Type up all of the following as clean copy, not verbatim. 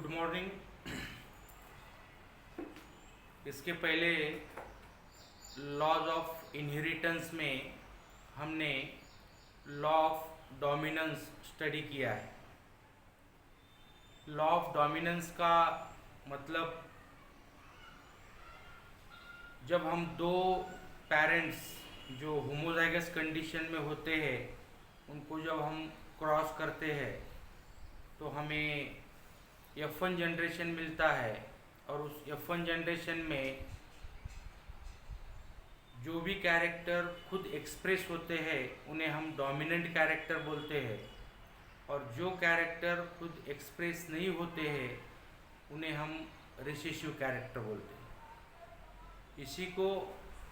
Good morning. इसके पहले laws of inheritance में हमने लॉ ऑफ डोमिनेंस स्टडी किया है। लॉ ऑफ डोमिनेंस का मतलब जब हम दो पेरेंट्स जो होमोजाइगस कंडीशन में होते हैं उनको जब हम क्रॉस करते हैं तो हमें F1 जनरेशन मिलता है और उस F1 जनरेशन में जो भी कैरेक्टर खुद एक्सप्रेस होते हैं उन्हें हम डोमिनेंट कैरेक्टर बोलते हैं और जो कैरेक्टर खुद एक्सप्रेस नहीं होते हैं उन्हें हम रिसेसिव कैरेक्टर बोलते हैं। इसी को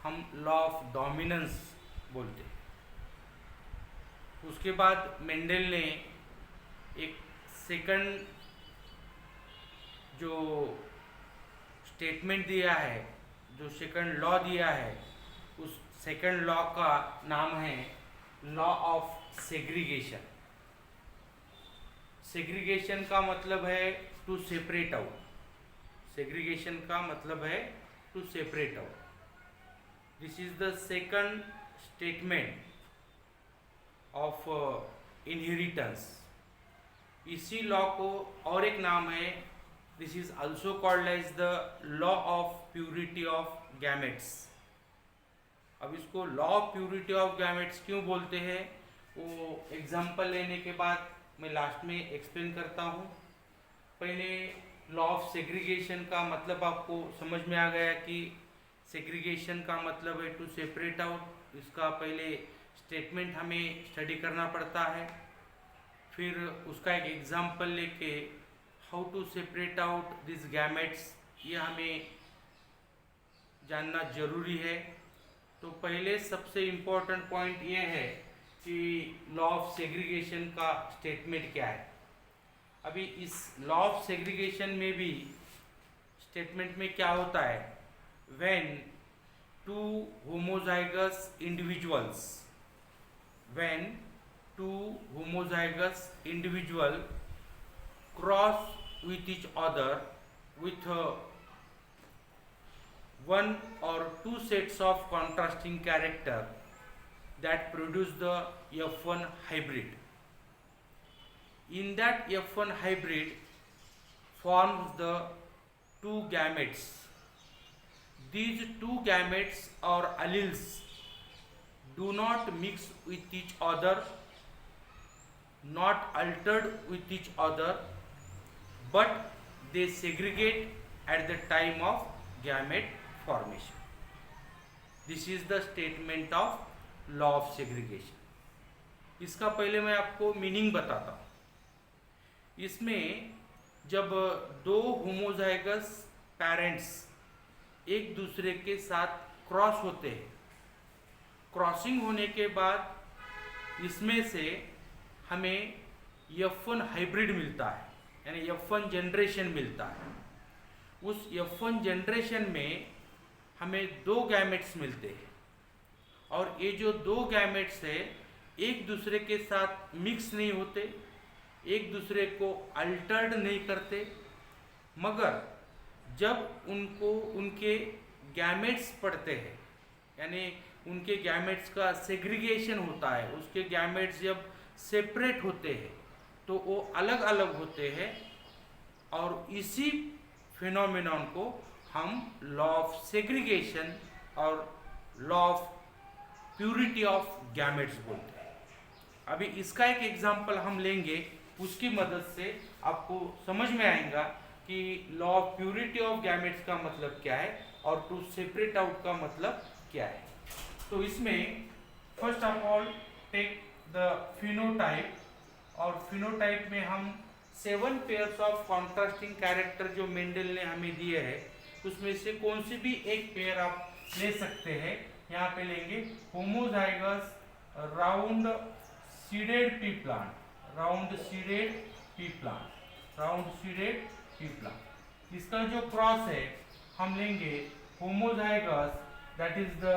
हम लॉ ऑफ डोमिनेंस बोलते हैं। उसके बाद मेंडल ने एक सेकंड जो स्टेटमेंट दिया है, जो सेकंड लॉ दिया है, उस सेकंड लॉ का नाम है लॉ ऑफ सेग्रीगेशन। सेग्रीगेशन का मतलब है टू सेपरेट आउट। सेग्रीगेशन का मतलब है to separate out. This is the second statement of inheritance. इसी लॉ को और एक नाम है, this is also called as the law of purity of gametes. अब इसको law of purity of gametes क्यों बोलते हैं वो एग्जाम्पल लेने के बाद मैं लास्ट में एक्सप्लेन करता हूँ। पहले लॉ ऑफ सेग्रीगेशन का मतलब आपको समझ में आ गया कि सेग्रीगेशन का मतलब है टू सेपरेट आउट। इसका पहले स्टेटमेंट हमें स्टडी करना पड़ता है, फिर उसका एक एग्जाम्पल लेके how to separate out this gametes ये हमें जानना जरूरी है। तो पहले सबसे इम्पोर्टेंट पॉइंट ये है कि लॉ ऑफ सेग्रीगेशन का स्टेटमेंट क्या है। अभी इस लॉ ऑफ सेग्रीगेशन में भी स्टेटमेंट में क्या होता है, when two homozygous individuals, when two homozygous individual cross with each other with one or two sets of contrasting character that produce the F1 hybrid. In that F1 hybrid forms the two gametes. These two gametes or alleles do not mix with each other, not altered with each other, but they segregate at the time of gamete formation. This is the statement of law of segregation. इसका पहले मैं आपको meaning बताता हूँ। इसमें जब दो homozygous parents एक दूसरे के साथ क्रॉस होते हैं, क्रॉसिंग होने के बाद इसमें से हमें F1 हाइब्रिड मिलता है, यानी F1 जनरेशन मिलता है। उस F1 जनरेशन में हमें दो गैमेट्स मिलते हैं और ये जो दो गैमेट्स है एक दूसरे के साथ मिक्स नहीं होते, एक दूसरे को अल्टर्ड नहीं करते, मगर जब उनको उनके गैमेट्स पड़ते हैं, यानी उनके गैमेट्स का सेग्रीगेशन होता है, उसके गैमेट्स जब सेपरेट होते हैं तो वो अलग अलग होते हैं और इसी फिनोमेनन को हम लॉ ऑफ सेग्रीगेशन और law of purity of gametes बोलते हैं। अभी इसका एक एग्जांपल हम लेंगे, उसकी मदद से आपको समझ में आएगा कि law of purity of gametes का मतलब क्या है और टू सेपरेट आउट का मतलब क्या है। तो इसमें first of all take the phenotype, और फिनोटाइप में हम 7 पेयर्स ऑफ कॉन्ट्रास्टिंग कैरेक्टर जो मेंडल ने हमें दिए हैं उसमें से कौन सी भी एक पेयर आप ले सकते हैं। यहाँ पे लेंगे homozygous round seeded pea plant, round seeded pea plant, round seeded pea plant. इसका जो क्रॉस है हम लेंगे homozygous that is the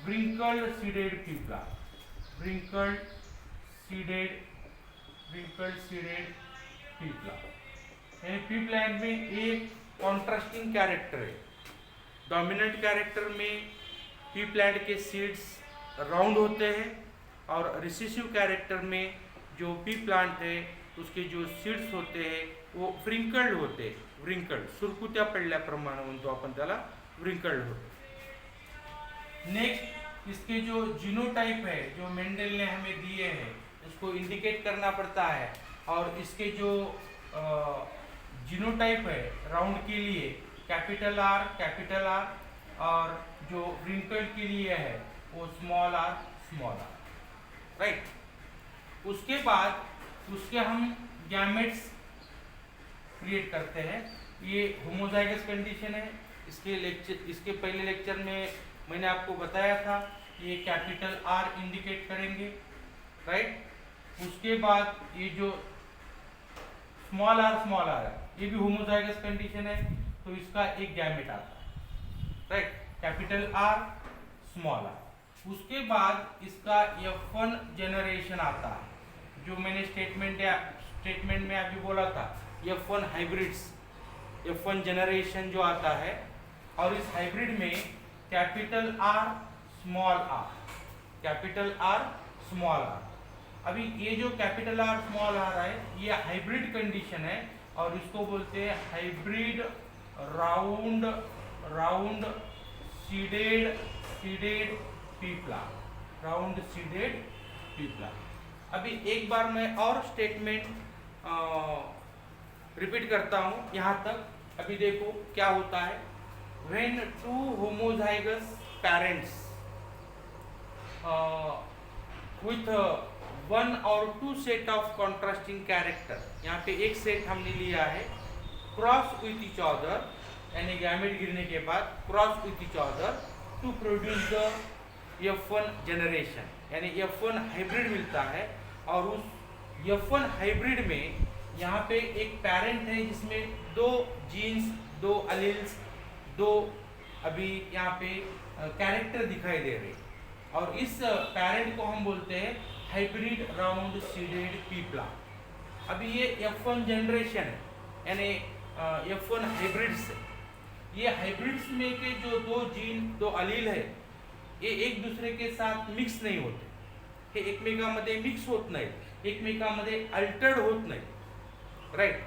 wrinkled seeded pea plant, wrinkled seeded pea plant। यानी पी प्लांट में एक कॉन्ट्रास्टिंग कैरेक्टर है। डोमिनेंट कैरेक्टर में पी प्लांट के सीड्स राउंड होते हैं और रिसेसिव कैरेक्टर में जो पी प्लांट है उसके जो सीड्स होते हैं वो व्रिंकल्ड होते हैं, व्रिंकल्ड सुरकुत्या पडल्याप्रमाणे म्हणतो आपण त्याला, व्रिंकल्ड होते। नेक्स्ट इसके जो जीनोटाइप है जो मेंडल ने हमें दिए हैं उसको इंडिकेट करना पड़ता है, और इसके जो जीनोटाइप है राउंड के लिए कैपिटल आर, और जो व्रिंकल्ड के लिए है वो स्मॉल आर, राइट। उसके बाद उसके हम गैमेट्स क्रिएट करते हैं। ये होमोजाइगस कंडीशन है। इसके पहले लेक्चर में मैंने आपको बताया था ये कैपिटल आर इंडिकेट करेंगे, राइट। उसके बाद ये जो स्मॉल आर है ये भी होमोजाइगस कंडीशन है, तो इसका एक गैमेट आता है, right, capital R, small R. उसके बाद इसका F1 जनरेशन आता है, जो मैंने स्टेटमेंट में अभी बोला था, F1 हाइब्रिड्स, F1 जनरेशन जो आता है, और इस हाइब्रिड में कैपिटल आर, स्मॉल आर। अभी ये जो कैपिटल आर, स्मॉल आर है ये हाइब्रिड कंडीशन है, और इसको बोलते हैं hybrid round seeded pea plant, अभी एक बार मैं और स्टेटमेंट रिपीट करता हूँ यहाँ तक। अभी देखो क्या होता है। When two homozygous parents with one और two set of contrasting character, यहाँ पे एक सेट हमने लिया है, क्रॉस विथ ईच अदर, यानी गैमेट गिरने के बाद cross with each other to produce the F1 generation, यानी F1 हाइब्रिड मिलता है। और उस F1 हाइब्रिड में यहाँ पे एक पेरेंट है जिसमें दो जीन्स, दो अलील्स, दो अभी यहाँ पे कैरेक्टर दिखाई दे रहे, और इस पेरेंट को हम बोलते हैं hybrid round seeded pea plant. अभी ये F1 जनरेशन है, यानी F1 हाइब्रिड्स है। ये हाइब्रिड्स में के जो दो जीन, दो अलील है, ये एक दूसरे के साथ मिक्स नाही होते, हे एकमेकांमध्ये मिक्स होत नाही, एकमेकांमध्ये अल्टर्ड होत नाही, राईट।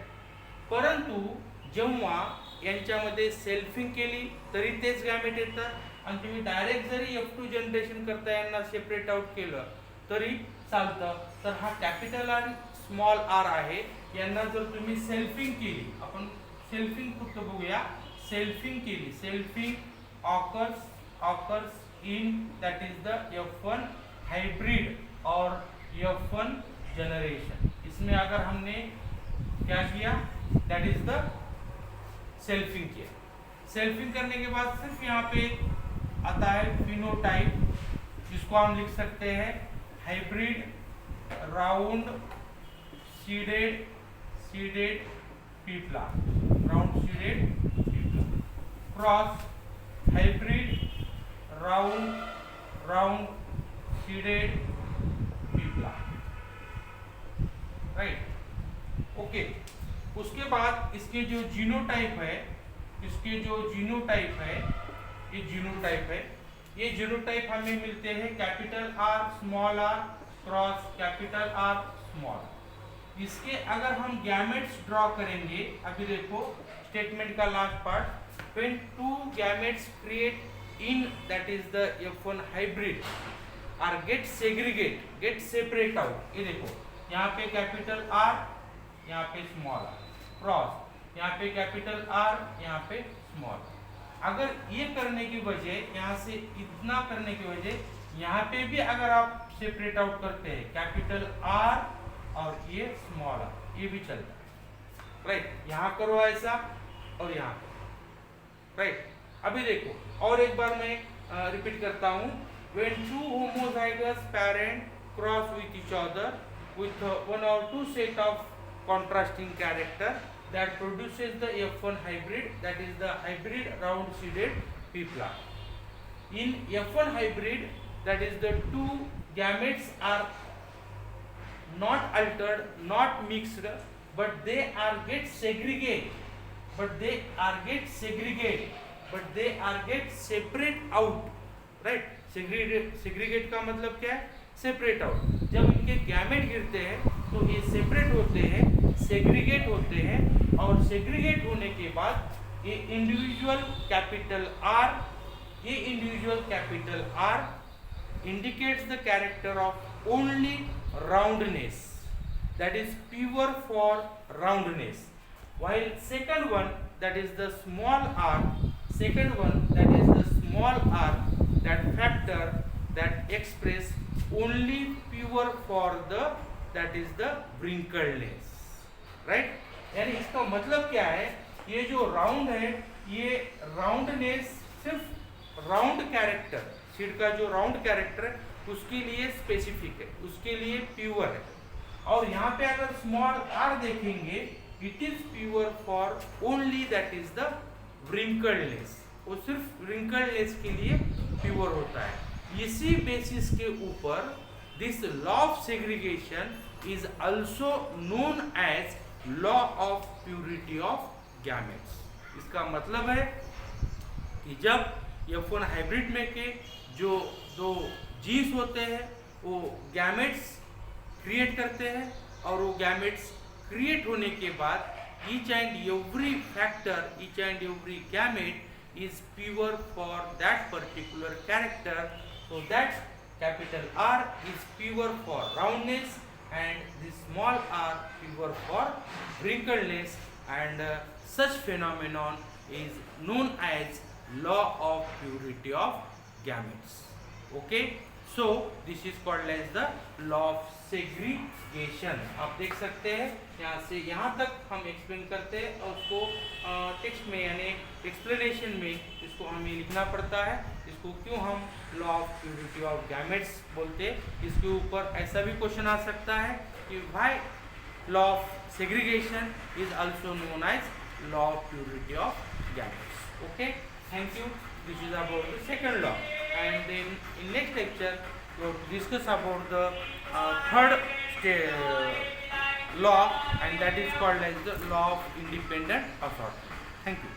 परंतु जेव्हा यांच्यामध्ये सेल्फिंग केली तरी तेच गॅमेट येतात, आणि तुम्ही डायरेक्ट जरी F2 जनरेशन करता यांना सेपरेट आउट केलं तरी चालतं। तर हा कॅपिटल आर, स्मॉल आर आहे, यांना जर तुम्ही सेल्फिंग केली, आपण सेल्फिंग फक्त बघूया, सेल्फिंग केली, selfing occurs in that is the F1 hybrid और F1 जनरेशन। इसमें अगर हमने क्या किया, दैट इज द सेल्फिंग किया। सेल्फिंग करने के बाद सिर्फ यहाँ पे आता है फिनोटाइप, जिसको हम लिख सकते हैं hybrid round seeded pea plant, cross hybrid round seeded pea plant, right, okay. उसके बाद इसके जो जीनोटाइप है, ये जीनोटाइप हमें मिलते हैं capital R, small R, cross capital R, small. इसके अगर हम गैमेट्स ड्रॉ करेंगे, अभी देखो स्टेटमेंट का last part, when two gametes create in that is the F1 hybrid are get separate out, ये देखो यहाँ पे कैपिटल आर, यहाँ पे स्मॉल आर, क्रॉस यहाँ पे कैपिटल आर, यहाँ पे स्मॉल। अगर ये करने की वजह, यहाँ से इतना करने की वजह, यहाँ पे भी अगर आप सेपरेट आउट करते हैं कैपिटल आर और ये स्मॉल आर, ये भी चलता है, राइट। यहाँ करो ऐसा और यहाँ, राइट। अभी देखो और एक बार मैं रिपीट करता हूँ, when two homozygous parent cross with each other with one or two set of contrasting character that produces the F1 hybrid, that is the hybrid round seeded pea plant. In F1 hybrid, that is the two gametes are not altered, not mixed, but they are get separate out, right? Segregate का मतलब क्या है? Separate out. जब इनके gamete गिरते हैं तो ये सेपरेट होते हैं, सेग्रीगेट होते हैं, और सेग्रीगेट होने के बाद ये individual capital R indicates the character of only roundness, that is pure for roundness, while second one, that is the small r, that factor that express only pure for the, that is the wrinkledness, right? यानी इसका मतलब क्या है? ये जो round है, ये roundness सिर्फ राउंड कैरेक्टर, सीड का जो राउंड कैरेक्टर है उसके लिए स्पेसिफिक है, उसके लिए प्योर है। और यहाँ पे अगर स्मॉल आर देखेंगे, it is pure for only, that is the wrinkledness, वो सिर्फ wrinkledness के लिए प्योर होता है। इसी बेसिस के ऊपर this law of segregation is also known as law of purity of gametes. इसका मतलब है कि जब F1 हाइब्रिड में के जो दो जीन्स होते हैं वो गैमेट्स क्रिएट करते हैं, और वो गैमेट्स क्रिएट होने के बाद each and every factor, each and every gamete is pure for that particular character, so that capital R is pure for roundness and the small r pure for wrinkledness, and such phenomenon is known as law of purity of gametes. Okay, so this is called as the law of segregation. आप देख सकते हैं यहाँ से यहाँ तक हम explain करते हैं, और उसको टेक्स्ट में यानी एक्सप्लेनेशन में इसको हमें लिखना पड़ता है। इसको क्यों हम law of purity of gametes बोलते हैं। इसके ऊपर ऐसा भी क्वेश्चन आ सकता है कि why law of segregation is also known as law of purity of gametes. Okay, thank you. This is about the second law, and then in next lecture we will discuss about the third law, and that is called as the law of independent assortment. Thank you.